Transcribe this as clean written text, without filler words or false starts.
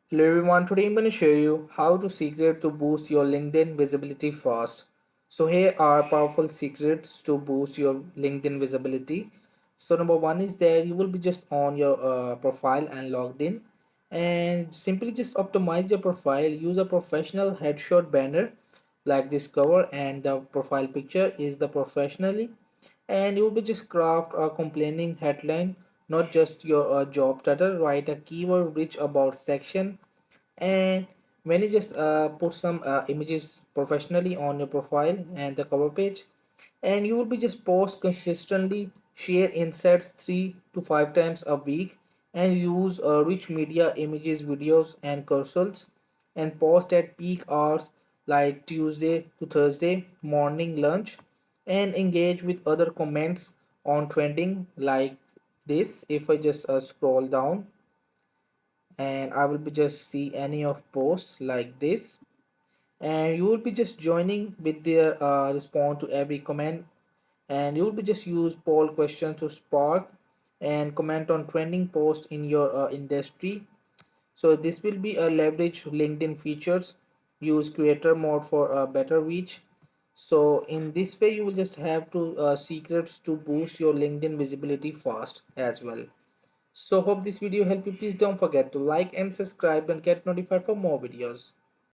Hello everyone, today I'm going to show you how to secret to boost your LinkedIn visibility fast. So here are powerful secrets to boost your LinkedIn visibility. So number one is that you will be just on your profile and logged in, and simply just optimize your profile. Use a professional headshot banner like this cover, and the profile picture is the professionally, and you will be just craft a complaining headline, not just your job title. Write a keyword rich about section, and when you just put some images professionally on your profile and the cover page, and you will be just post consistently, share insights 3 to 5 times a week, and use rich media images, videos and cursors, and post at peak hours like Tuesday to Thursday morning lunch, and engage with other comments on trending like this. If I just scroll down, and I will be just see any of posts like this, and you will be just joining with their respond to every comment, and you will be just use poll question to spark and comment on trending post in your industry. So this will be a leverage LinkedIn features. Use creator mode for a better reach. So in this way you will just have to secrets to boost your LinkedIn visibility fast as well. So hope this video helped you. Please don't forget to like and subscribe and get notified for more videos.